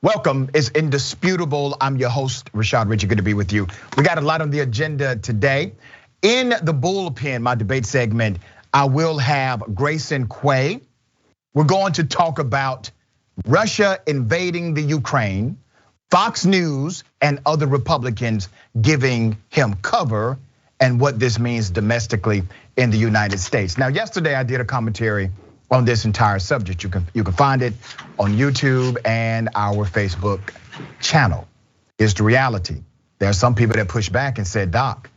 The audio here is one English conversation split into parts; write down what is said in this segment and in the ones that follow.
Welcome, it's indisputable. I'm your host, Rashad Richey, good to be with you. We got a lot on the agenda today. In the bullpen, my debate segment, I will have Grayson Quay. We're going to talk about Russia invading the Ukraine, Fox News and other Republicans giving him cover, and what this means domestically in the United States. Now, yesterday I did a commentary on this entire subject. You can find it on YouTube and our Facebook channel. It's the reality. There are some people that push back and said, Doc,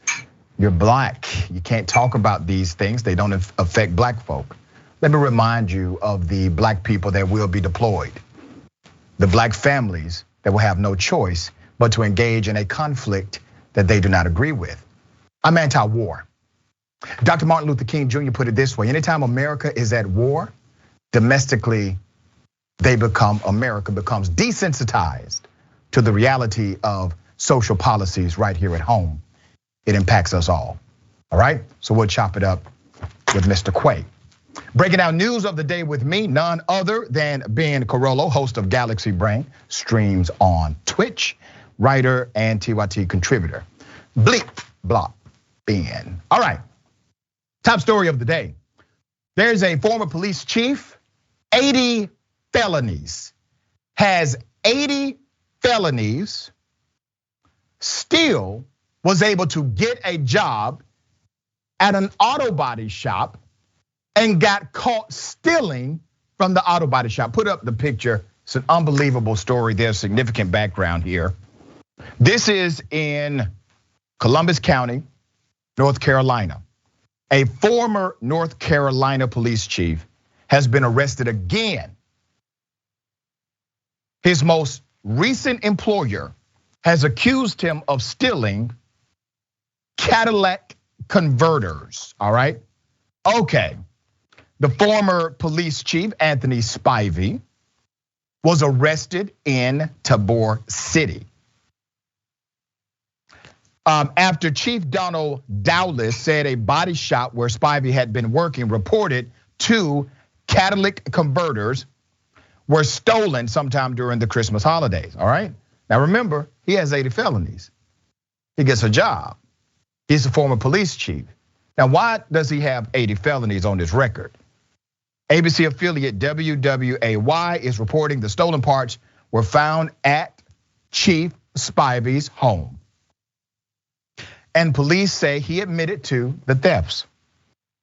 you're black. You can't talk about these things. They don't affect black folk. Let me remind you of the black people that will be deployed. The black families that will have no choice but to engage in a conflict that they do not agree with. I'm anti-war. Dr. Martin Luther King Jr. put it this way: anytime America is at war, domestically, America becomes desensitized to the reality of social policies right here at home. It impacts us all right? So we'll chop it up with Mr. Quay. Breaking down news of the day with me, none other than Ben Carollo, host of Galaxy Brain, streams on Twitch, writer and TYT contributor. Bleep, blop, Ben. All right. Top story of the day. There's a former police chief, 80 felonies, has 80 felonies, still was able to get a job at an auto body shop and got caught stealing from the auto body shop. Put up the picture. It's an unbelievable story. There's significant background here. This is in Columbus County, North Carolina. A former North Carolina police chief has been arrested again. His most recent employer has accused him of stealing Cadillac converters, all right? Okay, the former police chief, Anthony Spivey, was arrested in Tabor City. After Chief Donald Dowless said a body shop where Spivey had been working reported 2 Cadillac converters were stolen sometime during the Christmas holidays, all right? Now remember, he has 80 felonies. He gets a job. He's a former police chief. Now why does he have 80 felonies on his record? ABC affiliate WWAY is reporting the stolen parts were found at Chief Spivey's home. And police say he admitted to the thefts.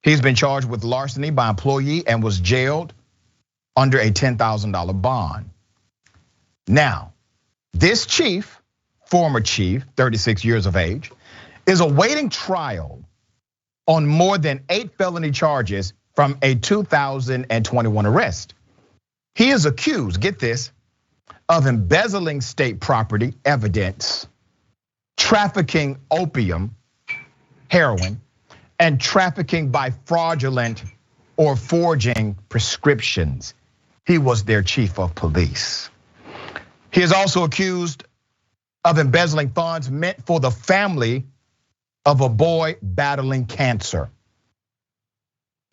He's been charged with larceny by employee and was jailed under a $10,000 bond. Now, this chief, former chief, 36 years of age, is awaiting trial on more than 8 felony charges from a 2021 arrest. He is accused, get this, of embezzling state property evidence, trafficking opium, heroin, and trafficking by fraudulent or forging prescriptions. He was their chief of police. He is also accused of embezzling funds meant for the family of a boy battling cancer.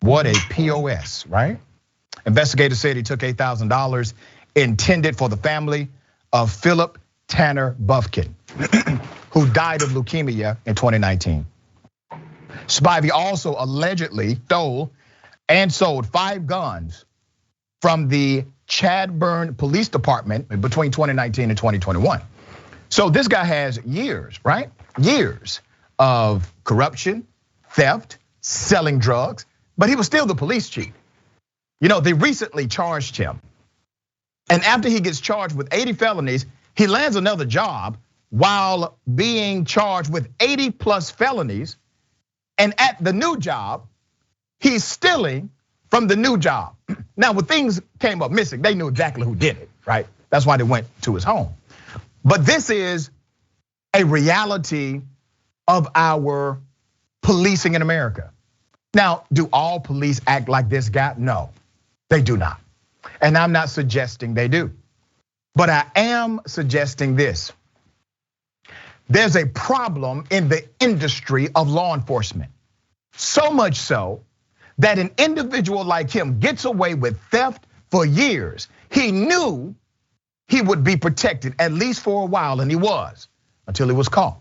What a POS, right? Investigators said he took $8,000 intended for the family of Philip Tanner Buffkin, who died of leukemia in 2019. Spivey also allegedly stole and sold 5 guns from the Chadbourn Police Department between 2019 and 2021. So this guy has years, right? Years of corruption, theft, selling drugs, but he was still the police chief. You know, they recently charged him. And after he gets charged with 80 felonies, he lands another job while being charged with 80 plus felonies. And at the new job, he's stealing from the new job. Now, when things came up missing, they knew exactly who did it, right? That's why they went to his home. But this is a reality of our policing in America. Now, do all police act like this guy? No, they do not. And I'm not suggesting they do. But I am suggesting this. There's a problem in the industry of law enforcement. So much so that an individual like him gets away with theft for years. He knew he would be protected, at least for a while, and he was, until he was caught.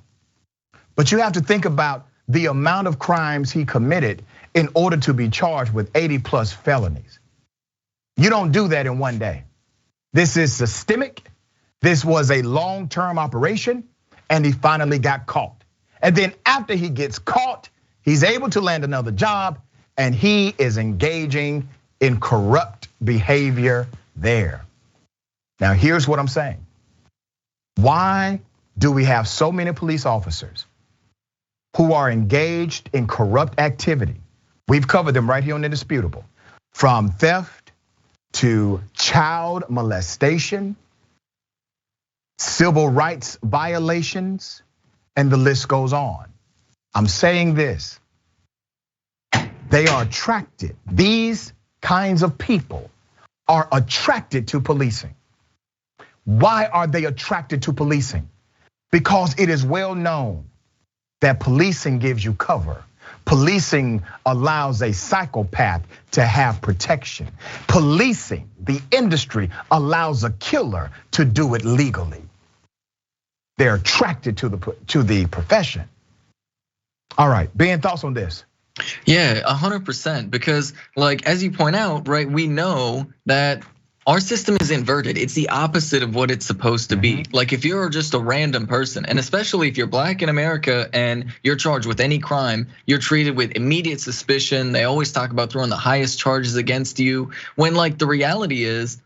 But you have to think about the amount of crimes he committed in order to be charged with 80+ felonies. You don't do that in one day. This is systemic. This was a long-term operation, and he finally got caught. And then after he gets caught, he's able to land another job, and he is engaging in corrupt behavior there. Now, here's what I'm saying. Why do we have so many police officers who are engaged in corrupt activity? We've covered them right here on Indisputable. From theft to child molestation, civil rights violations, and the list goes on. I'm saying this. They are attracted. These kinds of people are attracted to policing. Why are they attracted to policing? Because it is well known that policing gives you cover. Policing allows a psychopath to have protection. Policing, the industry, allows a killer to do it legally. They're attracted to the profession. All right, Ben, thoughts on this? Yeah, 100%. Because, like, as you point out, right, we know that our system is inverted. It's the opposite of what it's supposed to be. Like, if you're just a random person, and especially if you're black in America and you're charged with any crime, you're treated with immediate suspicion. They always talk about throwing the highest charges against you, when like the reality is,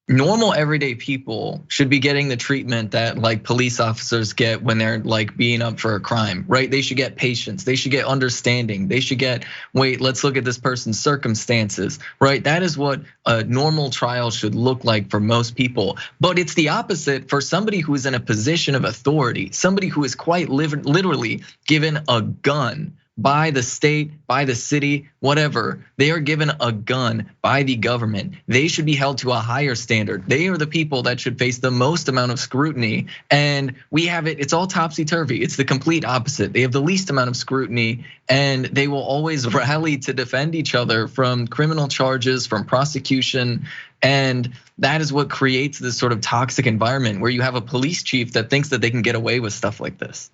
normal everyday people should be getting the treatment that like police officers get when they're like being up for a crime, right? They should get patience, they should get understanding, they should get, wait, let's look at this person's circumstances, right? That is what a normal trial should look like for most people. But it's the opposite for somebody who is in a position of authority, somebody who is quite literally given a gun by the state, by the city, whatever. They are given a gun by the government. They should be held to a higher standard. They are the people that should face the most amount of scrutiny. And we have it, it's all topsy-turvy. It's the complete opposite. They have the least amount of scrutiny, and they will always rally to defend each other from criminal charges, from prosecution. And that is what creates this sort of toxic environment where you have a police chief that thinks that they can get away with stuff like this.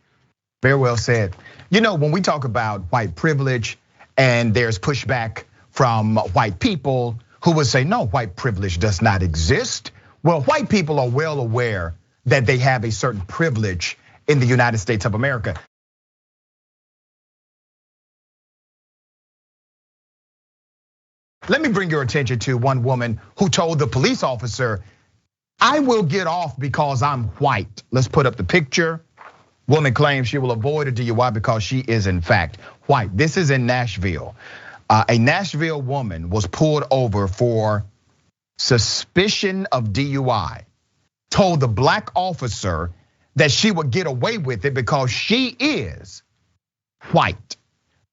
Very well said. You know, when we talk about white privilege and there's pushback from white people who would say, no, white privilege does not exist. Well, white people are well aware that they have a certain privilege in the United States of America. Let me bring your attention to one woman who told the police officer, I will get off because I'm white. Let's put up the picture. Woman claims she will avoid a DUI because she is in fact white. This is in Nashville. A Nashville woman was pulled over for suspicion of DUI. Told the black officer that she would get away with it because she is white.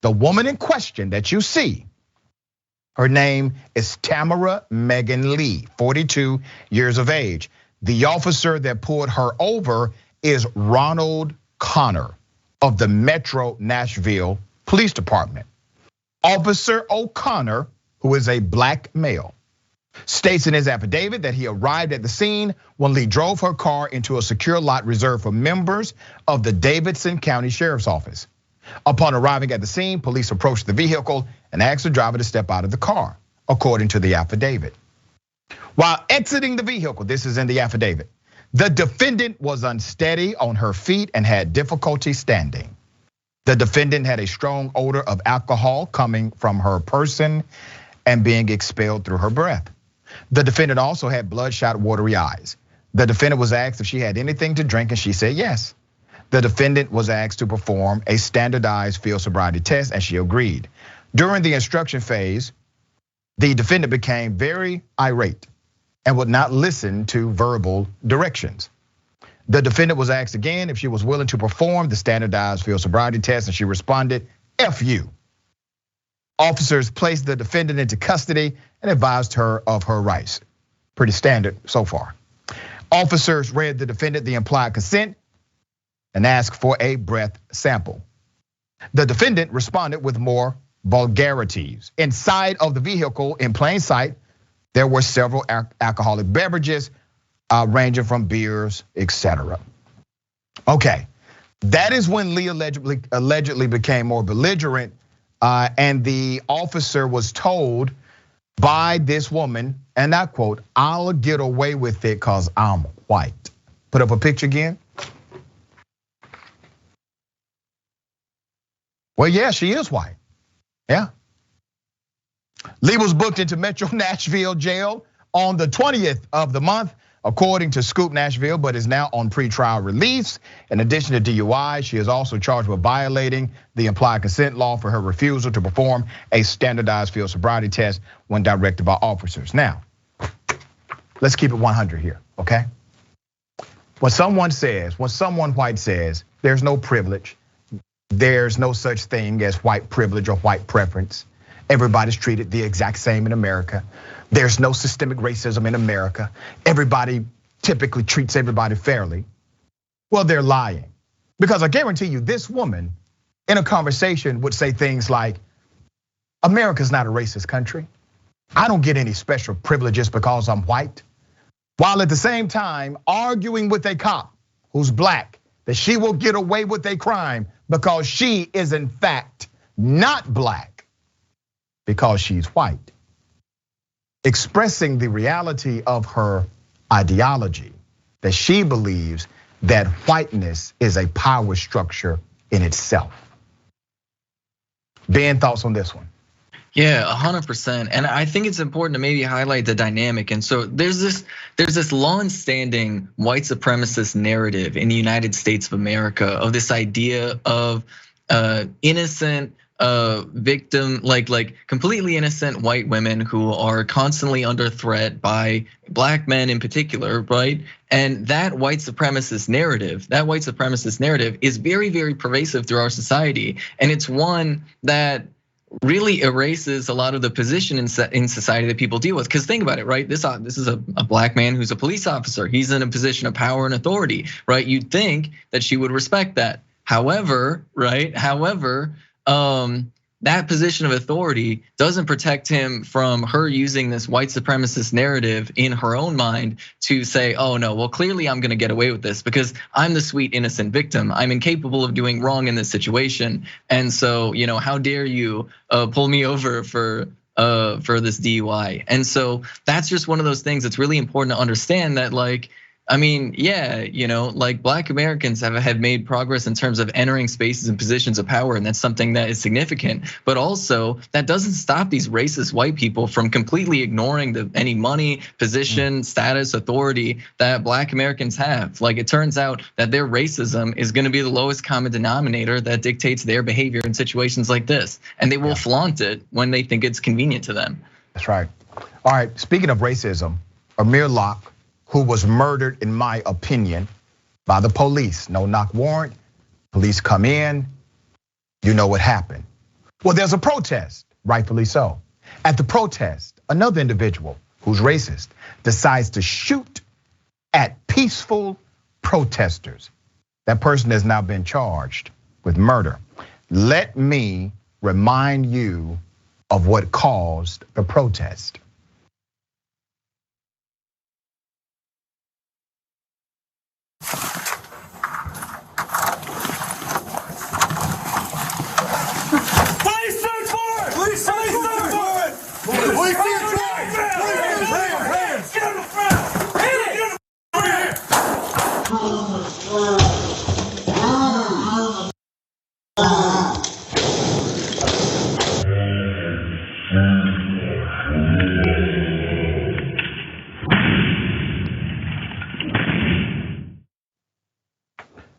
The woman in question that you see, her name is Tamara Megan Lee, 42 years of age. The officer that pulled her over is Ronald Connor of the Metro Nashville Police Department. Officer O'Connor, who is a black male, states in his affidavit that he arrived at the scene when Lee drove her car into a secure lot reserved for members of the Davidson County Sheriff's Office. Upon arriving at the scene, police approached the vehicle and asked the driver to step out of the car, according to the affidavit. While exiting the vehicle, this is in the affidavit, the defendant was unsteady on her feet and had difficulty standing. The defendant had a strong odor of alcohol coming from her person and being expelled through her breath. The defendant also had bloodshot, watery eyes. The defendant was asked if she had anything to drink and she said yes. The defendant was asked to perform a standardized field sobriety test and she agreed. During the instruction phase, the defendant became very irate and would not listen to verbal directions. The defendant was asked again if she was willing to perform the standardized field sobriety test, and she responded, F you. Officers placed the defendant into custody and advised her of her rights. Pretty standard so far. Officers read the defendant the implied consent and asked for a breath sample. The defendant responded with more vulgarities. Inside of the vehicle, in plain sight, there were several alcoholic beverages, ranging from beers, etc. Okay, that is when Lee allegedly became more belligerent, and the officer was told by this woman, and I quote, "I'll get away with it because I'm white." Put up a picture again. Well, yeah, she is white. Yeah. Lee was booked into Metro Nashville jail on the 20th of the month, according to Scoop Nashville, but is now on pretrial release. In addition to DUI, she is also charged with violating the implied consent law for her refusal to perform a standardized field sobriety test when directed by officers. Now, let's keep it 100 here, okay? When someone white says, there's no privilege, there's no such thing as white privilege or white preference, everybody's treated the exact same in America, there's no systemic racism in America, everybody typically treats everybody fairly, well, they're lying. Because I guarantee you, this woman in a conversation would say things like, America's not a racist country. I don't get any special privileges because I'm white. While at the same time arguing with a cop who's black that she will get away with a crime because she is in fact not black because she's white. Expressing the reality of her ideology, that she believes that whiteness is a power structure in itself. Ben, thoughts on this one? Yeah, 100%. And I think it's important to maybe highlight the dynamic. And so there's this long-standing white supremacist narrative in the United States of America of this idea of innocent victim, like completely innocent white women who are constantly under threat by black men in particular, right? And that white supremacist narrative is very, very pervasive through our society. And it's one that really erases a lot of the position in society that people deal with. Because think about it, right? This is a black man who's a police officer. He's in a position of power and authority, right? You'd think that she would respect that. However, right? That position of authority doesn't protect him from her using this white supremacist narrative in her own mind to say, oh no, well clearly I'm gonna get away with this because I'm the sweet innocent victim. I'm incapable of doing wrong in this situation. And so, how dare you pull me over for this DUI? And so that's just one of those things that's really important to understand that black Americans have made progress in terms of entering spaces and positions of power, and that's something that is significant. But also, that doesn't stop these racist white people from completely ignoring any money, position, status, authority that black Americans have. Like it turns out that their racism is gonna be the lowest common denominator that dictates their behavior in situations like this. And they will flaunt it when they think it's convenient to them. That's right. All right, speaking of racism, Amir Locke, who was murdered, in my opinion, by the police. No knock warrant, police come in, you know what happened. Well, there's a protest, rightfully so. At the protest, another individual who's racist decides to shoot at peaceful protesters. That person has now been charged with murder. Let me remind you of what caused the protest.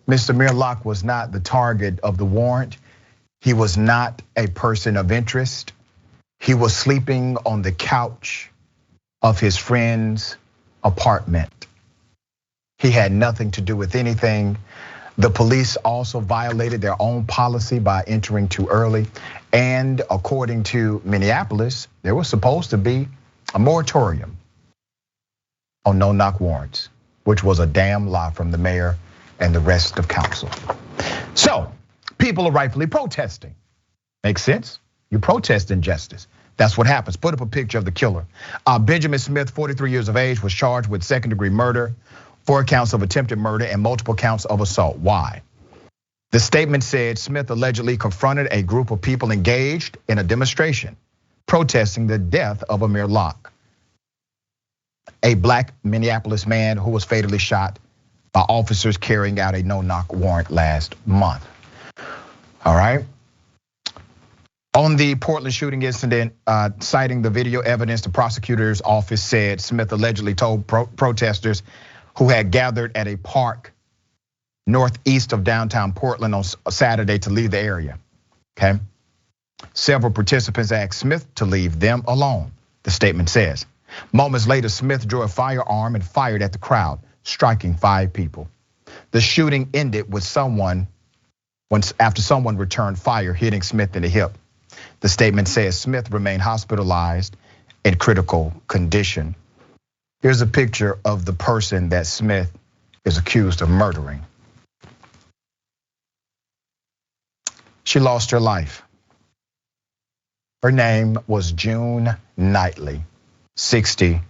Mr. Amir Locke was not the target of the warrant. He was not a person of interest. He was sleeping on the couch of his friend's apartment. He had nothing to do with anything. The police also violated their own policy by entering too early. And according to Minneapolis, there was supposed to be a moratorium on no-knock warrants, which was a damn lie from the mayor and the rest of council. So people are rightfully protesting. Makes sense? You protest injustice. That's what happens. Put up a picture of the killer. Benjamin Smith, 43 years of age, was charged with second-degree murder, 4 counts of attempted murder, and multiple counts of assault. Why? The statement said Smith allegedly confronted a group of people engaged in a demonstration protesting the death of Amir Locke, a black Minneapolis man who was fatally shot by officers carrying out a no-knock warrant last month. All right. On the Portland shooting incident, citing the video evidence, the prosecutor's office said Smith allegedly told protesters who had gathered at a park northeast of downtown Portland on Saturday to leave the area, okay? Several participants asked Smith to leave them alone, the statement says. Moments later, Smith drew a firearm and fired at the crowd, striking 5 people. The shooting ended with after someone returned fire, hitting Smith in the hip. The statement says Smith remained hospitalized in critical condition. Here's a picture of the person that Smith is accused of murdering. She lost her life. Her name was June Knightley, 60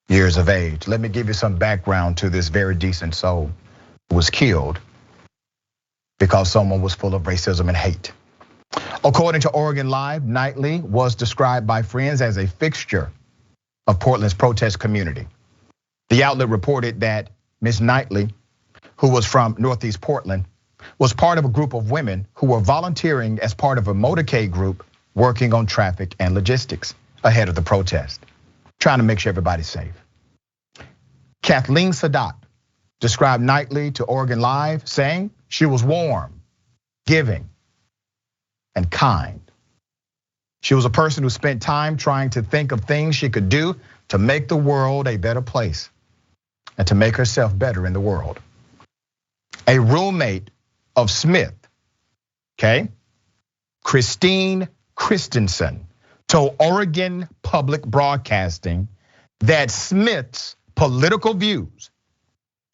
years of age. Let me give you some background to this very decent soul who was killed because someone was full of racism and hate. According to Oregon Live, Knightley was described by friends as a fixture of Portland's protest community. The outlet reported that Ms. Knightley, who was from Northeast Portland, was part of a group of women who were volunteering as part of a motorcade group working on traffic and logistics ahead of the protest, trying to make sure everybody's safe. Kathleen Sadat described Knightley to Oregon Live, saying she was warm, giving, and kind. She was a person who spent time trying to think of things she could do to make the world a better place and to make herself better in the world. A roommate of Smith, okay, Christine Christensen, told Oregon Public Broadcasting that Smith's political views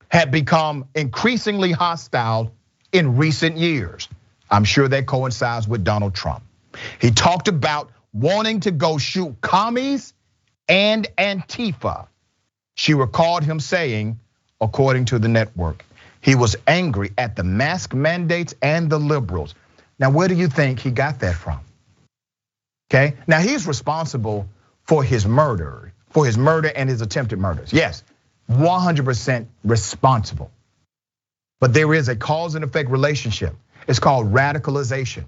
had become increasingly hostile in recent years. I'm sure that coincides with Donald Trump. He talked about wanting to go shoot commies and Antifa. She recalled him saying, according to the network, he was angry at the mask mandates and the liberals. Now, where do you think he got that from? Okay, now he's responsible for his murder and his attempted murders. Yes, 100% responsible. But there is a cause and effect relationship. It's called radicalization.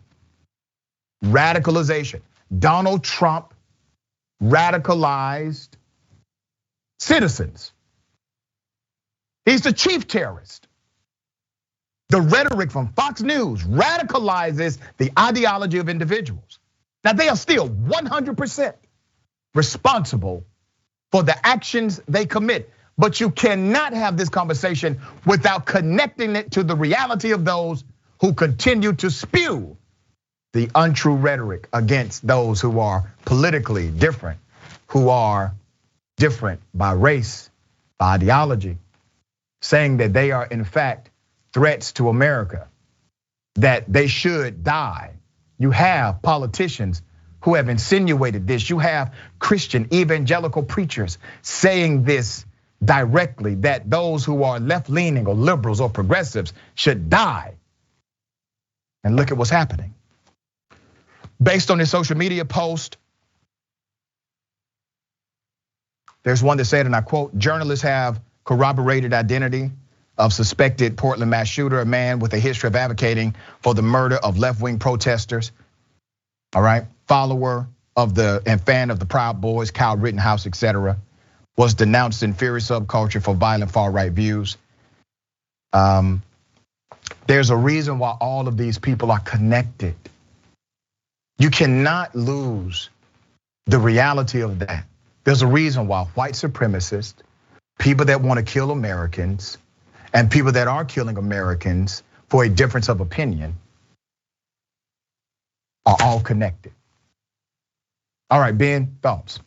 Radicalization. Donald Trump radicalized citizens. He's the chief terrorist. The rhetoric from Fox News radicalizes the ideology of individuals. Now they are still 100% responsible for the actions they commit. But you cannot have this conversation without connecting it to the reality of those who continue to spew the untrue rhetoric against those who are politically different, who are different by race, by ideology, saying that they are in fact threats to America, that they should die. You have politicians who have insinuated this. You have Christian evangelical preachers saying this directly, that those who are left-leaning or liberals or progressives should die. And look at what's happening. Based on his social media post, there's one that said, and I quote, journalists have corroborated identity of suspected Portland mass shooter, a man with a history of advocating for the murder of left-wing protesters. All right, follower of and fan of the Proud Boys, Kyle Rittenhouse, etc., was denounced in furious subculture for violent far-right views. There's a reason why all of these people are connected. You cannot lose the reality of that. There's a reason why white supremacists, people that want to kill Americans, and people that are killing Americans for a difference of opinion are all connected. All right, Ben, thoughts?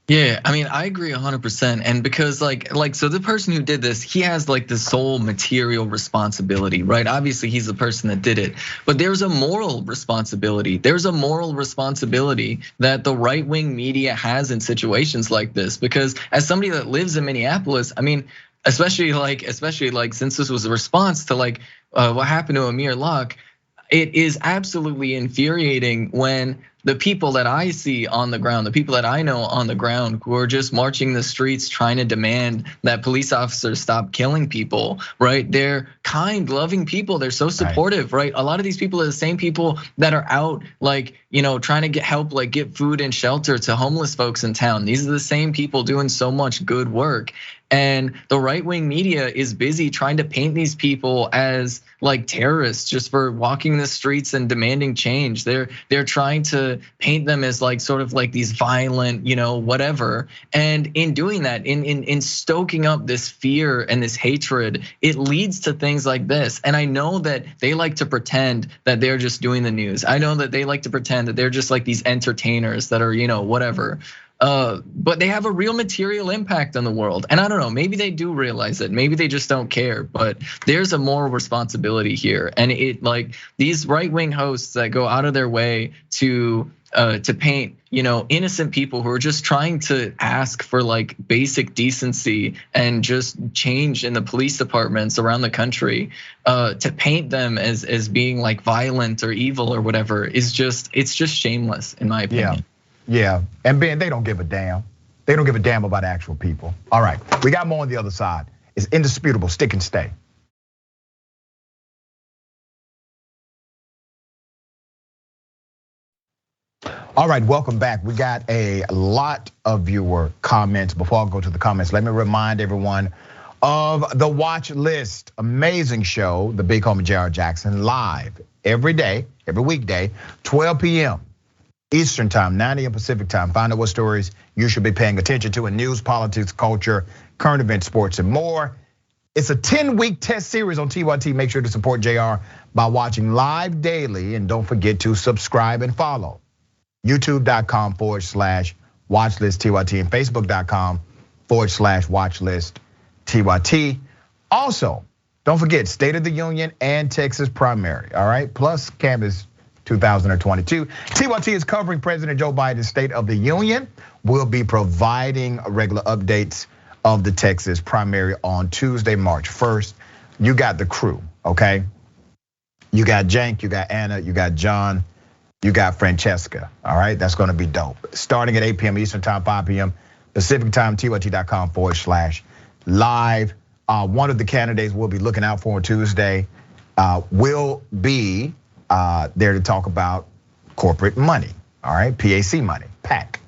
Yeah, I mean, I agree 100%. And because so the person who did this, he has like the sole material responsibility, right? Obviously he's the person that did it, but there's a moral responsibility. There's a moral responsibility that the right-wing media has in situations like this, because as somebody that lives in Minneapolis, I mean, especially like since this was a response to what happened to Amir Locke, it is absolutely infuriating when the people that I see on the ground, the people that I know on the ground who are just marching the streets trying to demand that police officers stop killing people, right? They're kind, loving people. They're so supportive, right? A lot of these people are the same people that are out trying to get help, like get food and shelter to homeless folks in town. These are the same people doing so much good work. And the right-wing media is busy trying to paint these people as like terrorists just for walking the streets and demanding change. They're trying to paint them as like sort of like these violent, whatever. And in doing that, in stoking up this fear and this hatred, it leads to things like this. And I know that they like to pretend that they're just doing the news. I know that they like to pretend that they're just like these entertainers that are, whatever. But they have a real material impact on the world. And I don't know, maybe they do realize it. Maybe they just don't care, but there's a moral responsibility here. And these right-wing hosts that go out of their way to paint, innocent people who are just trying to ask for like basic decency and just change in the police departments around the country, to paint them as being like violent or evil or whatever it's just shameless in my opinion. Yeah, and Ben, they don't give a damn. They don't give a damn about actual people. All right, we got more on the other side. It's indisputable, stick and stay. All right, welcome back. We got a lot of viewer comments. Before I go to the comments, let me remind everyone of the watch list. Amazing show, The Big Homie J.R. Jackson, live every day, every weekday, 12 p.m. Eastern time, 9 a.m. Pacific time. Find out what stories you should be paying attention to in news, politics, culture, current events, sports, and more. It's a 10-week test series on TYT. Make sure to support JR by watching live daily. And don't forget to subscribe and follow. YouTube.com/watchlist-TYT and Facebook.com/watchlist-TYT. Also, don't forget State of the Union and Texas primary, all right? Plus Canvas 2022. TYT is covering President Joe Biden's State of the Union. We'll be providing regular updates of the Texas primary on Tuesday, March 1st. You got the crew, okay? You got Jank, you got Anna, you got John, you got Francesca, all right? That's gonna be dope. Starting at 8 p.m. Eastern time, 5 p.m. Pacific time, TYT.com/live. One of the candidates we'll be looking out for on Tuesday will be there to talk about corporate money, all right? PAC money, PAC,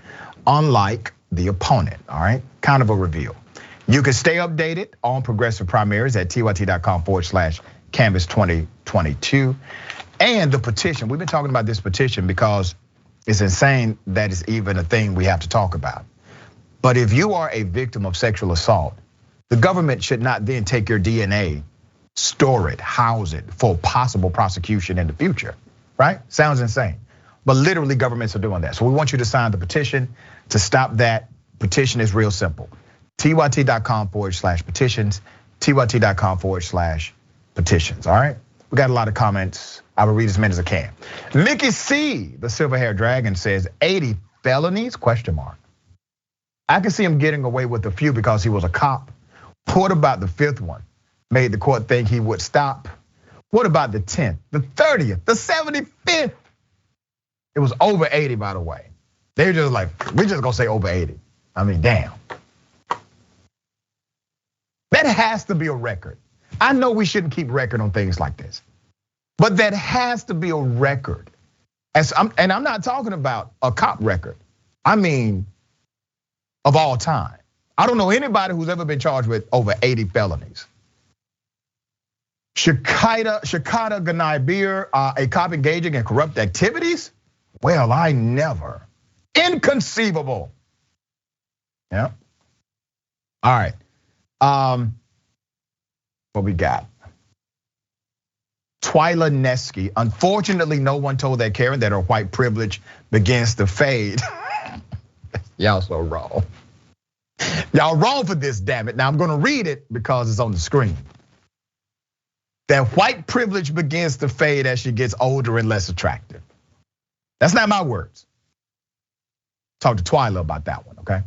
unlike the opponent, all right? Kind of a reveal. You can stay updated on progressive primaries at TYT.com/Canvas 2022. And the petition, we've been talking about this petition because it's insane that it's even a thing we have to talk about. But if you are a victim of sexual assault, the government should not then take your DNA, store it, house it for possible prosecution in the future, right? Sounds insane. But literally governments are doing that. So we want you to sign the petition to stop that. Petition is real simple. TYT.com/petitions, TYT.com/petitions, all right? We got a lot of comments. I will read as many as I can. Mickey C, the silver haired dragon, says 80 felonies, question mark. I can see him getting away with a few because he was a cop. What about the 5th one? Made the court think he would stop. What about the 10th, the 30th, the 75th? It was over 80, by the way. They're just like, we're just gonna say over 80. I mean, damn. That has to be a record. I know we shouldn't keep record on things like this, but that has to be a record. And I'm not talking about a cop record. I mean, of all time. I don't know anybody who's ever been charged with over 80 felonies. Shakita Ganai Beer, a cop engaging in corrupt activities? Well, I never. Inconceivable. Yeah. All right. What we got? Twyla Nesky. Unfortunately, no one told that Karen that her white privilege begins to fade. Y'all so wrong. Y'all wrong for this, damn it. Now I'm gonna read it because it's on the screen. That white privilege begins to fade as she gets older and less attractive. That's not my words. Talk to Twyla about that one, okay?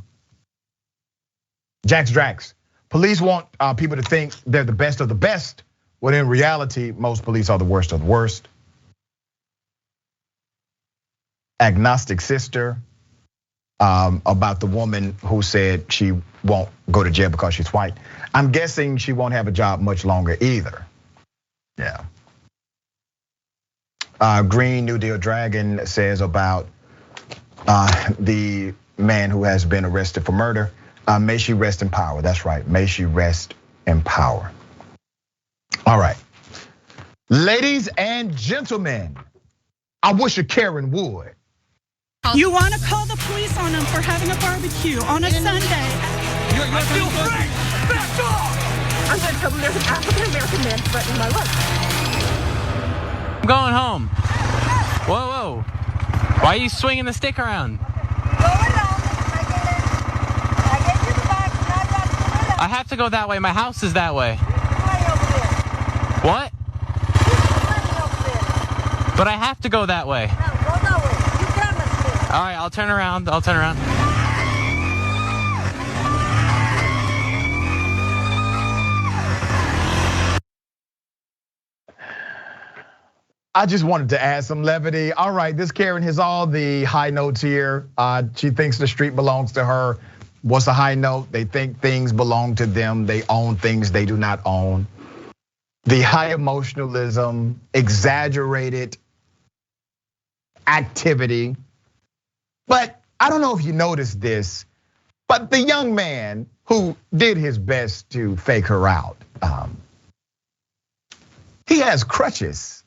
Jax Drax. Police want people to think they're the best of the best, when in reality, most police are the worst of the worst. Agnostic Sister, about the woman who said she won't go to jail because she's white. I'm guessing she won't have a job much longer either. Yeah. Green New Deal Dragon says about the man who has been arrested for murder. May she rest in power. That's right. May she rest in power. All right. Ladies and gentlemen, I wish a Karen would. You want to call the police on them for having a barbecue on a Sunday. I feel free. Back off. I'm going to tell them there's an African-American man threatening my life. I'm going home. Whoa. Why are you swinging the stick around? I have to go that way. My house is that way. What? But I have to go that way. All right, I'll turn around. I just wanted to add some levity. All right, this Karen has all the high notes here. She thinks the street belongs to her. What's a high note? They think things belong to them. They own things they do not own. The high emotionalism, exaggerated activity. But I don't know if you noticed this, but the young man who did his best to fake her out, he has crutches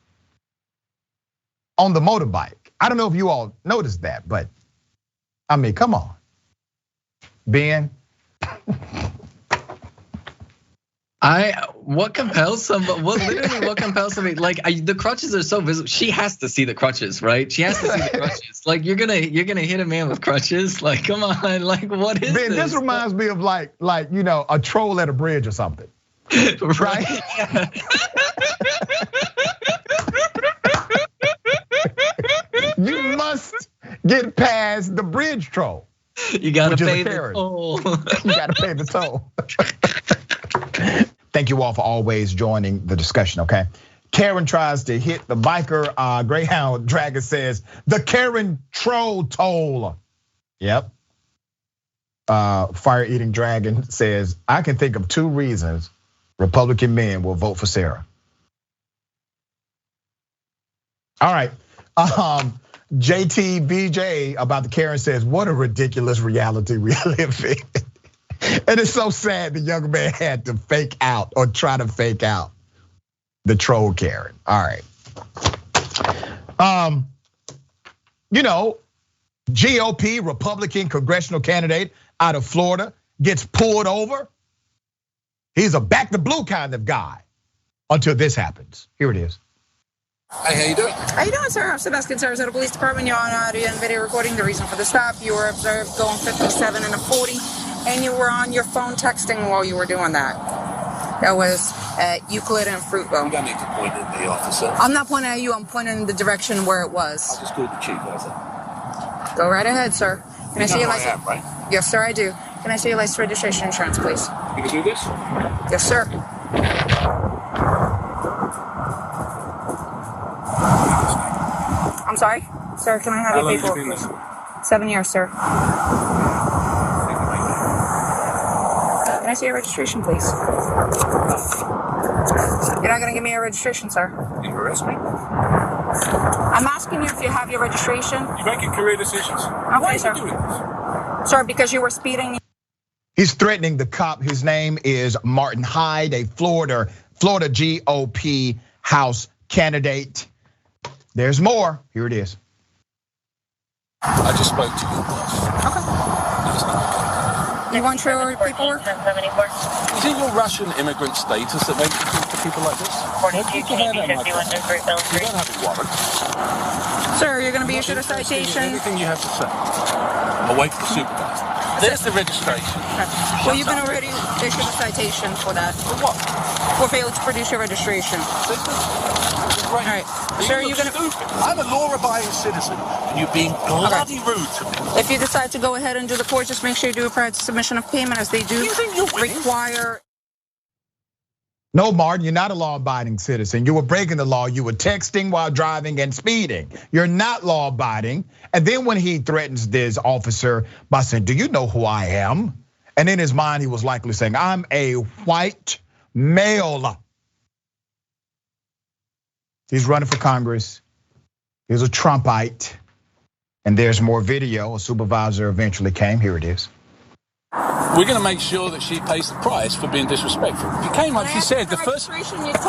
on the motorbike. I don't know if you all noticed that, but I mean, come on. Ben? What compels somebody? What compels somebody? Like the crutches are so visible. She has to see the crutches, right? She has to see the crutches. Like you're gonna hit a man with crutches? Like come on, like what is Ben, this reminds me of like a troll at a bridge or something, right? Yeah. You must get past the bridge troll. You gotta pay the toll. You gotta pay the toll. Thank you all for always joining the discussion, okay? Karen tries to hit the biker. Greyhound Dragon says, the Karen troll toll. Yep. Fire Eating Dragon says, I can think of 2 reasons Republican men will vote for Sarah. All right. JTBJ about the Karen says, what a ridiculous reality we live in. And it's so sad the young man had to fake out or try to fake out the troll Karen. All right. GOP Republican congressional candidate out of Florida gets pulled over. He's a back the blue kind of guy until this happens. Here it is. Hey, how you doing? How you doing, sir? I'm Sebastian, Sarasota Police Department. You're on audio and video recording. The reason for the stop, you were observed going 57 and a 40, and you were on your phone texting while you were doing that. That was at Euclid and Fruitville. You don't need to point at the officer. I'm not pointing at you. I'm pointing in the direction where it was. I just called the chief, how's that? Go right ahead, sir. Can I see your license? I am, right? Yes, sir, I do. Can I see your license, registration, insurance, please? You can do this? Yes, sir. I'm sorry? Sir, can I have your paperwork, please? 7 years, sir. Can I see your registration, please? You're not gonna give me your registration, sir? You arrest me? I'm asking you if you have your registration. You're making career decisions. Okay, sir. Why are you doing this? Sir, because you were speeding. He's threatening the cop. His name is Martin Hyde, a Florida GOP House candidate. There's more. Here it is. I just spoke to your boss. Okay. You want your paperwork? Is it your Russian immigrant status that makes you talk to people like this? You don't have a warrant. Sir, you're going to be issued a citation. Anything you have to say. away from the supervisor. There's the registration. Well, you've been already issued a citation for that. For what? For failing to produce your registration. All right. Sir, you're gonna... Stupid. I'm a law-abiding citizen, and you're being bloody rude to me. If you decide to go ahead and do the court, just make sure you do it prior to submission of payment, as they do require. No, Martin, you're not a law-abiding citizen. You were breaking the law. You were texting while driving and speeding. You're not law-abiding. And then when he threatens this officer by saying, "Do you know who I am?" And in his mind, he was likely saying, "I'm a white male." He's running for Congress. He's a Trumpite. And there's more video. A supervisor eventually came. Here it is. We're going to make sure that she pays the price for being disrespectful. She came up, she said the first...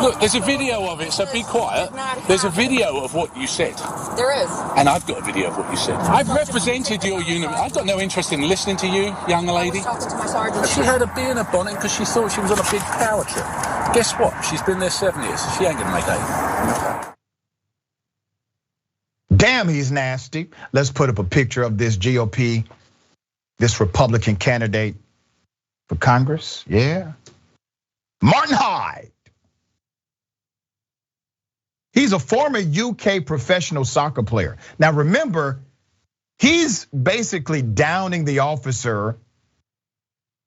Look, there's a video of it, so be quiet. There's a video of what you said. There is. And I've got a video of what you said. I've represented your unit. I've got no interest in listening to you, young lady. She had a bee in her bonnet because she thought she was on a big power trip. Guess what? She's been there 7 years. She ain't going to make 8. Damn, he's nasty. Let's put up a picture of this GOP, this Republican candidate for Congress. Yeah. Martin Hyde. He's a former UK professional soccer player. Now remember, he's basically downing the officer,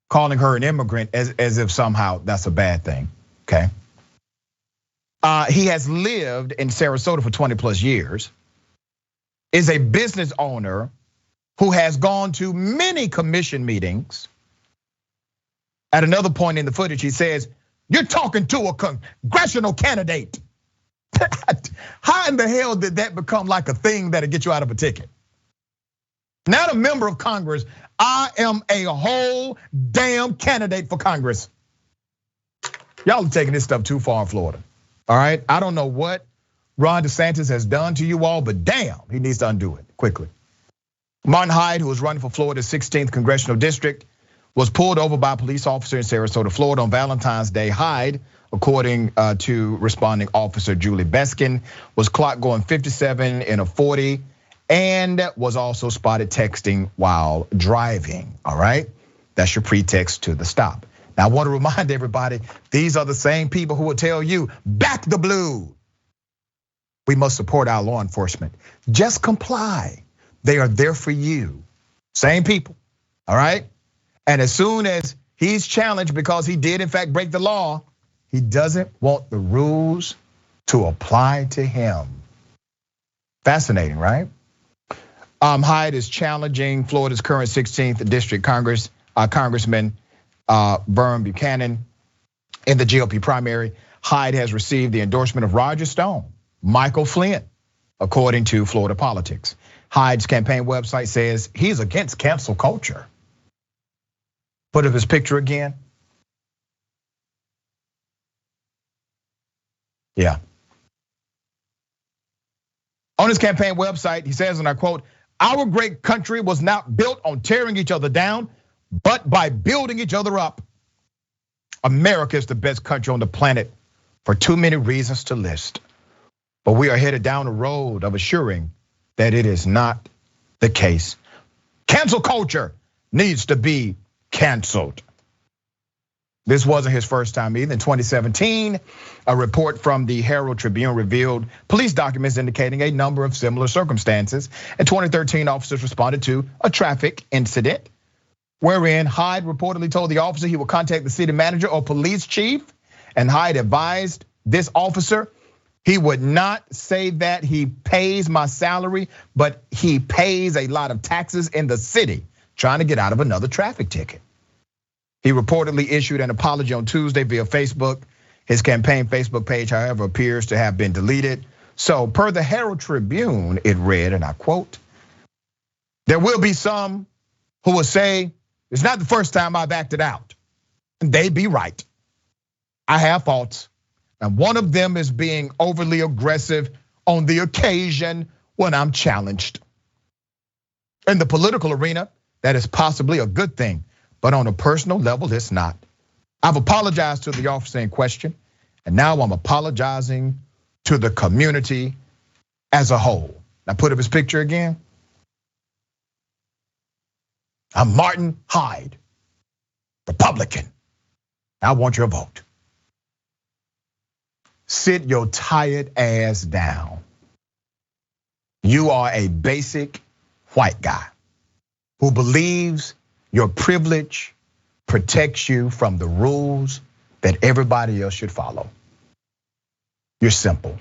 calling her an immigrant as if somehow that's a bad thing, okay? He has lived in Sarasota for 20 plus years, is a business owner who has gone to many commission meetings. At another point in the footage, he says, "You're talking to a congressional candidate." How in the hell did that become like a thing that'll get you out of a ticket? Not a member of Congress. I am a whole damn candidate for Congress. Y'all are taking this stuff too far in Florida. All right, I don't know what Ron DeSantis has done to you all, but damn, he needs to undo it quickly. Martin Hyde, who was running for Florida's 16th congressional district, was pulled over by a police officer in Sarasota, Florida on Valentine's Day. Hyde, according to responding officer Julie Beskin, was clocked going 57 in a 40 and was also spotted texting while driving, all right? That's your pretext to the stop. Now, I want to remind everybody, these are the same people who will tell you, back the blue. We must support our law enforcement. Just comply. They are there for you. Same people, all right? And as soon as he's challenged because he did in fact break the law, he doesn't want the rules to apply to him. Fascinating, right? Hyde is challenging Florida's current 16th district Congressman Vern Buchanan in the GOP primary. Hyde has received the endorsement of Roger Stone, Michael Flynn, according to Florida Politics. Hyde's campaign website says he's against cancel culture. Put up his picture again. Yeah. On his campaign website, he says, and I quote, "Our great country was not built on tearing each other down, but by building each other up. America is the best country on the planet for too many reasons to list. But we are headed down the road of assuring that it is not the case. Cancel culture needs to be canceled." This wasn't his first time either. In 2017, a report from the Herald Tribune revealed police documents indicating a number of similar circumstances. In 2013, officers responded to a traffic incident wherein Hyde reportedly told the officer he would contact the city manager or police chief, and Hyde advised this officer he would not say that he pays my salary, but he pays a lot of taxes in the city, trying to get out of another traffic ticket. He reportedly issued an apology on Tuesday via Facebook. His campaign Facebook page, however, appears to have been deleted. So per the Herald Tribune, it read, and I quote, "There will be some who will say, it's not the first time I've acted out. And they'd be right. I have faults. And one of them is being overly aggressive on the occasion when I'm challenged. In the political arena, that is possibly a good thing, but on a personal level, it's not. I've apologized to the officer in question, and now I'm apologizing to the community as a whole." Now put up his picture again. I'm Martin Hyde, Republican. I want your vote. Sit your tired ass down. You are a basic white guy who believes your privilege protects you from the rules that everybody else should follow. You're simple.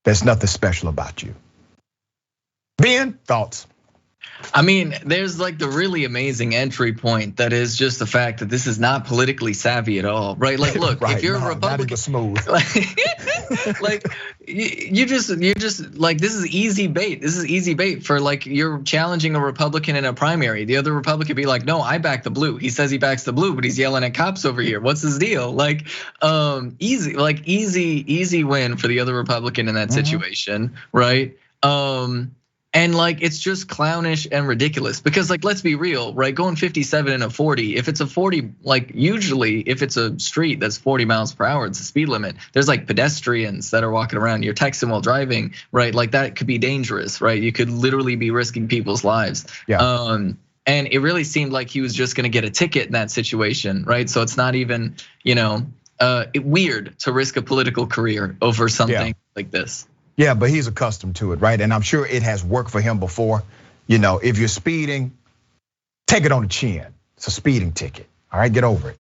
There's nothing special about you. Ben, thoughts? I mean, there's like the really amazing entry point that is just the fact that this is not politically savvy at all, right? Like, look, right, if you're a Republican, not even smooth. like you just like, this is easy bait. This is easy bait for like, you're challenging a Republican in a primary. The other Republican be like, no, I back the blue. He says he backs the blue, but he's yelling at cops over here. What's his deal? Like, easy win for the other Republican in that situation, right? And like, it's just clownish and ridiculous because like, let's be real, right? Going 57 in a 40, if it's a 40, like usually if it's a street that's 40 miles per hour, it's a speed limit. There's like pedestrians that are walking around, you're texting while driving, right? Like that could be dangerous, right? You could literally be risking people's lives. Yeah. And it really seemed like he was just gonna get a ticket in that situation, right? So it's not even, weird to risk a political career over something like this. Yeah, but he's accustomed to it, right? And I'm sure it has worked for him before. If you're speeding, take it on the chin. It's a speeding ticket, all right? Get over it.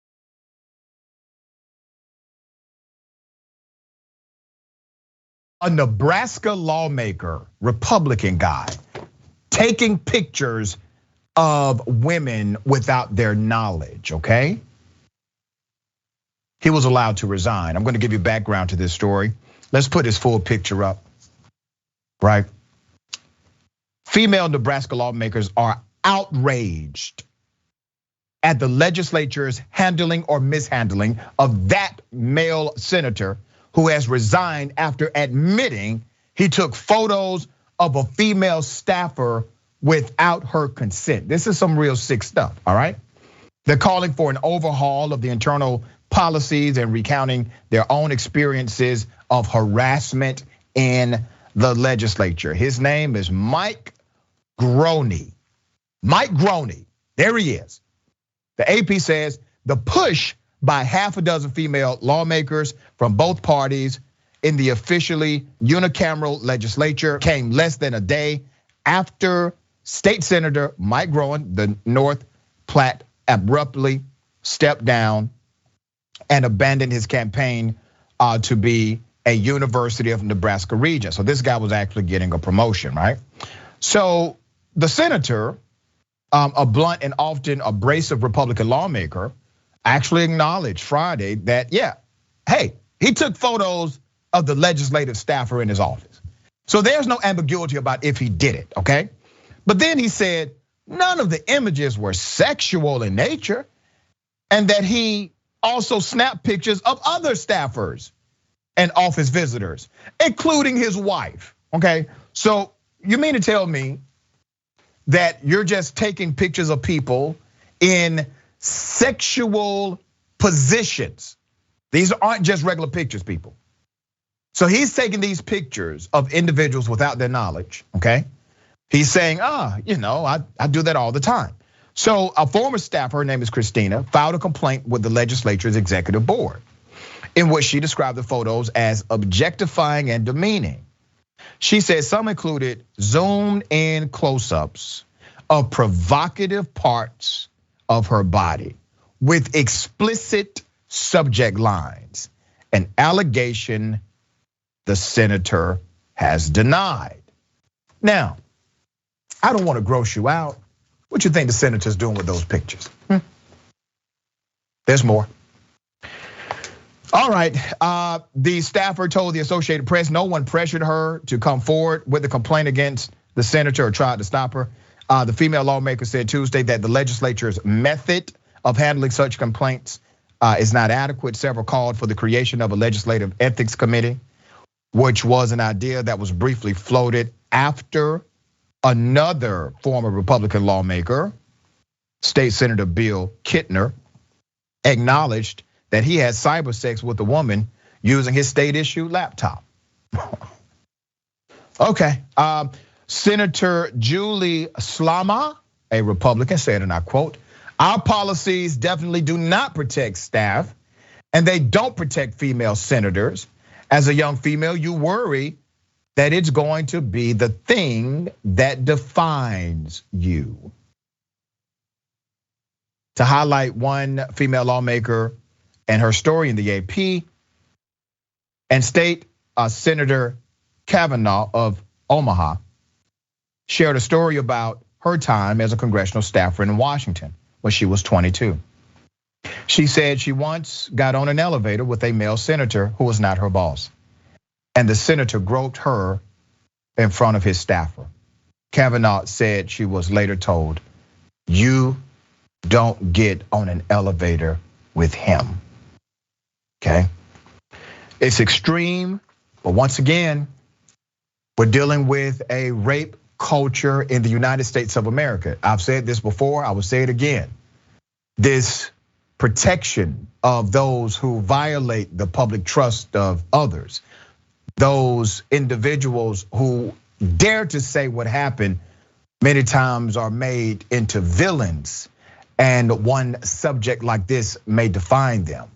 A Nebraska lawmaker, Republican guy, taking pictures of women without their knowledge, okay? He was allowed to resign. I'm gonna give you background to this story. Let's put his full picture up, right? Female Nebraska lawmakers are outraged at the legislature's handling or mishandling of that male senator who has resigned after admitting he took photos of a female staffer without her consent. This is some real sick stuff, all right? They're calling for an overhaul of the internal policies and recounting their own experiences of harassment in the legislature. His name is Mike Groney. Mike Groney, there he is. The AP says the push by half a dozen female lawmakers from both parties in the officially unicameral legislature came less than a day after State Senator Mike Groney, the North Platte, abruptly stepped down and abandoned his campaign to be a University of Nebraska regent. So this guy was actually getting a promotion, right? So the senator, a blunt and often abrasive Republican lawmaker, actually acknowledged Friday that, hey, he took photos of the legislative staffer in his office. So there's no ambiguity about if he did it, okay? But then he said none of the images were sexual in nature and that he also snapped pictures of other staffers and office visitors, including his wife, okay? So you mean to tell me that you're just taking pictures of people in sexual positions? These aren't just regular pictures, people. So he's taking these pictures of individuals without their knowledge, okay? He's saying, I do that all the time. So a former staffer, her name is Christina, filed a complaint with the legislature's executive board in which she described the photos as objectifying and demeaning. She said some included zoomed in close-ups of provocative parts of her body with explicit subject lines, an allegation the senator has denied. Now, I don't want to gross you out. What you think the senator's doing with those pictures? There's more. All right, the staffer told the Associated Press no one pressured her to come forward with a complaint against the senator or tried to stop her. The female lawmaker said Tuesday that the legislature's method of handling such complaints is not adequate. Several called for the creation of a legislative ethics committee, which was an idea that was briefly floated after another former Republican lawmaker, State Senator Bill Kittner, acknowledged that he had cyber sex with a woman using his state-issued laptop. Okay, Senator Julie Slama a Republican, said, and I quote, "Our policies definitely do not protect staff, and they don't protect female senators. As a young female, you worry that it's going to be the thing that defines you." To highlight one female lawmaker and her story in the AP, and State Senator Kavanaugh of Omaha shared a story about her time as a congressional staffer in Washington when she was 22. She said she once got on an elevator with a male senator who was not her boss, and the senator groped her in front of his staffer. Kavanaugh said she was later told, "You don't get on an elevator with him." Okay? It's extreme, but once again, we're dealing with a rape culture in the United States of America. I've said this before, I will say it again. This protection of those who violate the public trust of others, those individuals who dare to say what happened, many times are made into villains, and one subject like this may define them.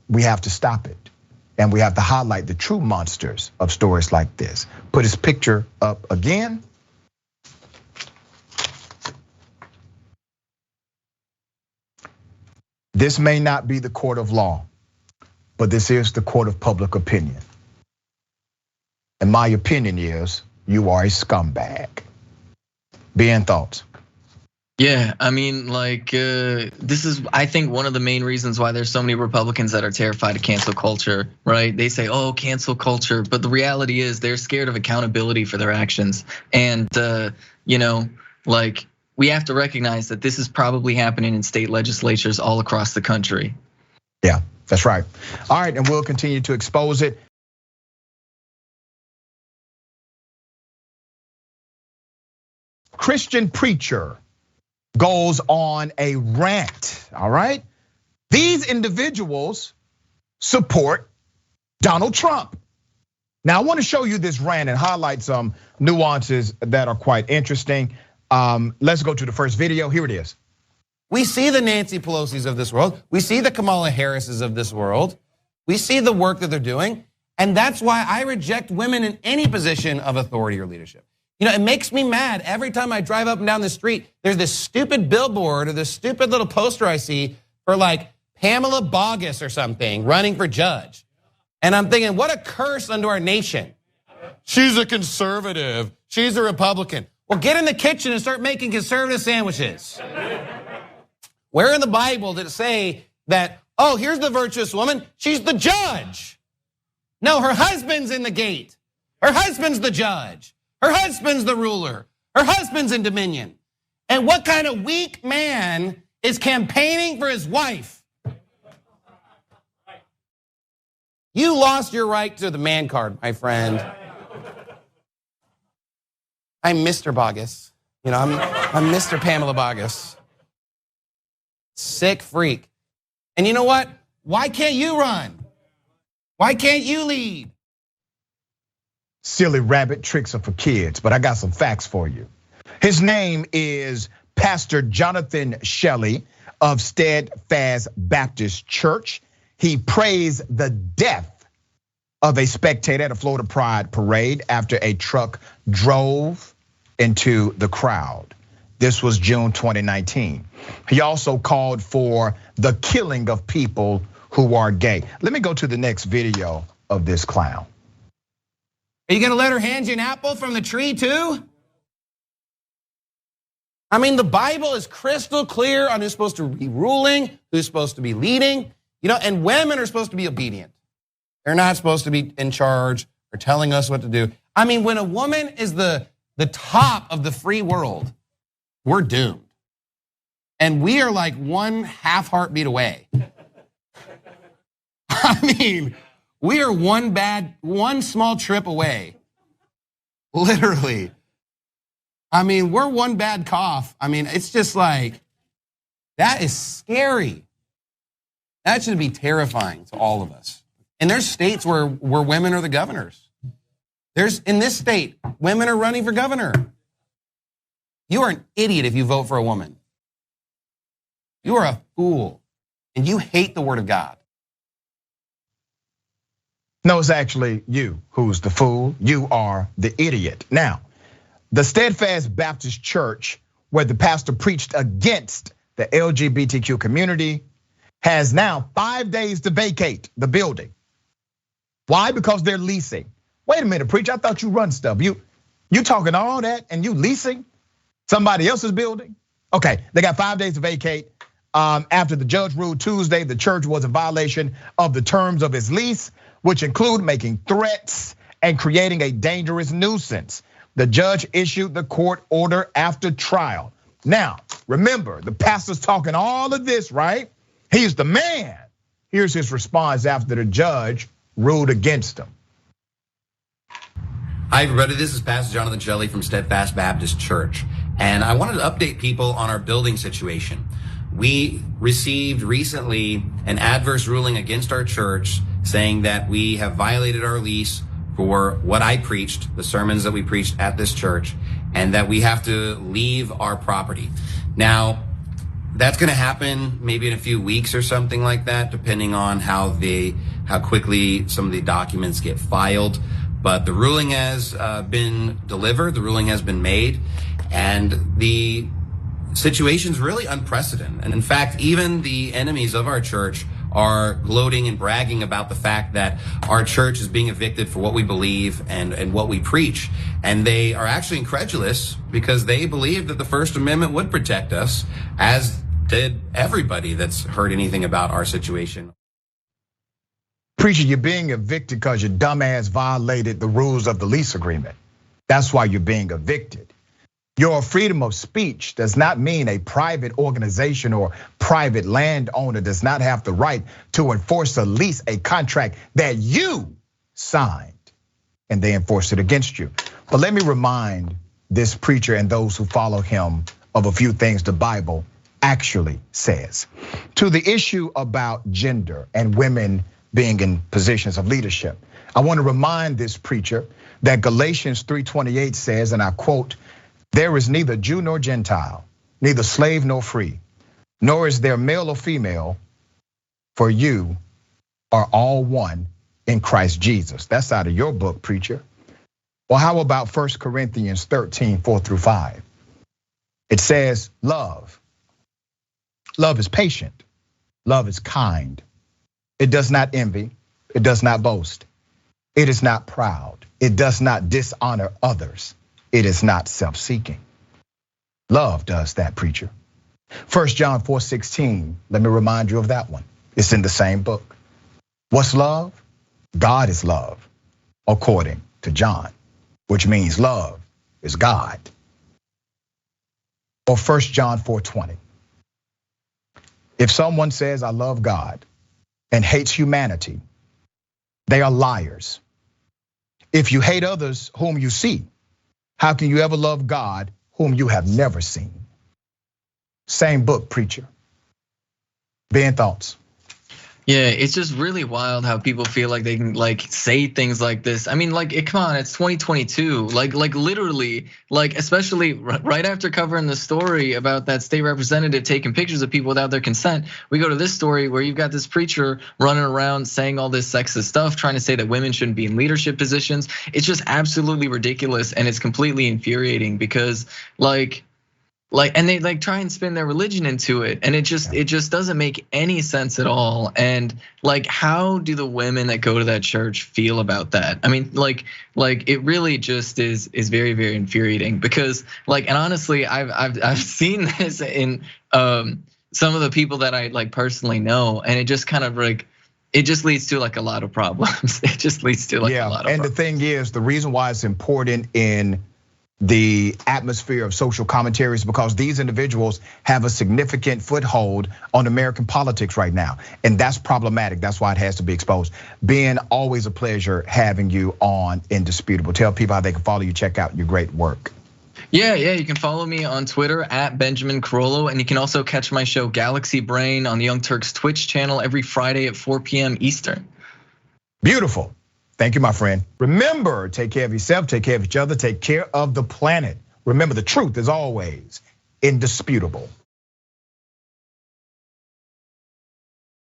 We have to stop it, and we have to highlight the true monsters of stories like this. Put his picture up again. This may not be the court of law, but this is the court of public opinion. And my opinion is you are a scumbag. Ben, thoughts? Yeah, I mean, like, this is, I think, one of the main reasons why there's so many Republicans that are terrified of cancel culture, right? They say, oh, cancel culture, but the reality is they're scared of accountability for their actions. And, like, we have to recognize that this is probably happening in state legislatures all across the country. Yeah, that's right. All right, and we'll continue to expose it. Christian preacher goes on a rant, all right? These individuals support Donald Trump. Now, I want to show you this rant and highlight some nuances that are quite interesting. Let's go to the first video. Here it is. We see the Nancy Pelosi's of this world. We see the Kamala Harris's of this world. We see the work that they're doing. And that's why I reject women in any position of authority or leadership. It makes me mad every time I drive up and down the street. There's this stupid billboard or this stupid little poster I see for like Pamela Bogus or something running for judge. And I'm thinking, what a curse unto our nation. She's a conservative. She's a Republican. Well, get in the kitchen and start making conservative sandwiches. Where in the Bible did it say that, oh, here's the virtuous woman, she's the judge? No, her husband's in the gate. Her husband's the judge. Her husband's the ruler. Her husband's in dominion. And what kind of weak man is campaigning for his wife? You lost your right to the man card, my friend. I'm Mr. Bogus. I'm Mr. Pamela Bogus. Sick freak. And you know what? Why can't you run? Why can't you lead? Silly rabbit tricks are for kids, but I got some facts for you. His name is Pastor Jonathan Shelley of Steadfast Baptist Church. He praised the death of a spectator at a Florida Pride parade after a truck drove into the crowd. This was June 2019. He also called for the killing of people who are gay. Let me go to the next video of this clown. Are you gonna let her hand you an apple from the tree too? I mean, the Bible is crystal clear on who's supposed to be ruling, who's supposed to be leading, and women are supposed to be obedient. They're not supposed to be in charge or telling us what to do. I mean, when a woman is the top of the free world, we're doomed. And we are like one half heartbeat away. I mean, we are one small trip away. Literally. I mean, we're one bad cough. I mean, it's just like, that is scary. That should be terrifying to all of us. And there's states where women are the governors. In this state, women are running for governor. You are an idiot if you vote for a woman. You are a fool, and you hate the word of God. No, it's actually you who's the fool. You are the idiot. Now, the Steadfast Baptist Church, where the pastor preached against the LGBTQ community, has now 5 days to vacate the building. Why? Because they're leasing. Wait a minute, preacher, I thought you run stuff. You talking all that and you leasing somebody else's building? Okay, they got 5 days to vacate. After the judge ruled Tuesday, the church was in violation of the terms of its lease, which include making threats and creating a dangerous nuisance. The judge issued the court order after trial. Now, remember, the pastor's talking all of this, right? He's the man. Here's his response after the judge ruled against him. Hi, everybody. This is Pastor Jonathan Shelley from Steadfast Baptist Church. And I wanted to update people on our building situation. We received recently an adverse ruling against our church saying that we have violated our lease for what I preached, the sermons that we preached at this church, and that we have to leave our property. Now, that's going to happen maybe in a few weeks or something like that, depending on how quickly some of the documents get filed. But the ruling has been delivered, the ruling has been made, and the situation's really unprecedented. And in fact, even the enemies of our church are gloating and bragging about the fact that our church is being evicted for what we believe and what we preach. And they are actually incredulous because they believe that the First Amendment would protect us, as did everybody that's heard anything about our situation. Preacher, you're being evicted because your dumbass violated the rules of the lease agreement. That's why you're being evicted. Your freedom of speech does not mean a private organization or private landowner does not have the right to enforce a lease, a contract that you signed, and they enforced it against you. But let me remind this preacher and those who follow him of a few things the Bible actually says. To the issue about gender and women being in positions of leadership, I want to remind this preacher that Galatians 3:28 says, and I quote, "There is neither Jew nor Gentile, neither slave nor free, nor is there male or female, for you are all one in Christ Jesus." That's out of your book, preacher. Well, how about 1 Corinthians 13:4-5? It says, love. Love is patient. Love is kind. It does not envy. It does not boast. It is not proud. It does not dishonor others. It is not self-seeking. Love does that, preacher. 1 John 4:16, let me remind you of that one. It's in the same book. What's love? God is love, according to John, which means love is God. Or 1 John 4:20. If someone says, I love God, and hates humanity, they are liars. If you hate others whom you see, how can you ever love God whom you have never seen? Same book, preacher. Ben, thoughts? Yeah, it's just really wild how people feel like they can say things like this. I mean, come on, it's 2022. Like literally, especially right after covering the story about that state representative taking pictures of people without their consent, we go to this story where you've got this preacher running around saying all this sexist stuff, trying to say that women shouldn't be in leadership positions. It's just absolutely ridiculous, and it's completely infuriating because and they try and spin their religion into it, and it just doesn't make any sense at all. And how do the women that go to that church feel about that? I mean, it really just is very, very infuriating because and honestly, I've seen this in some of the people that I personally know, and it just kind of it just leads to a lot of problems. It just leads to a lot of problems. And the thing is, the reason why it's important in the atmosphere of social commentary is because these individuals have a significant foothold on American politics right now. And that's problematic. That's why it has to be exposed. Ben, always a pleasure having you on Indisputable. Tell people how they can follow you, check out your great work. Yeah, you can follow me on Twitter at Benjamin Carollo, and you can also catch my show Galaxy Brain on the Young Turks Twitch channel every Friday at 4 p.m. Eastern. Beautiful. Thank you, my friend. Remember, take care of yourself, take care of each other, take care of the planet. Remember, the truth is always indisputable.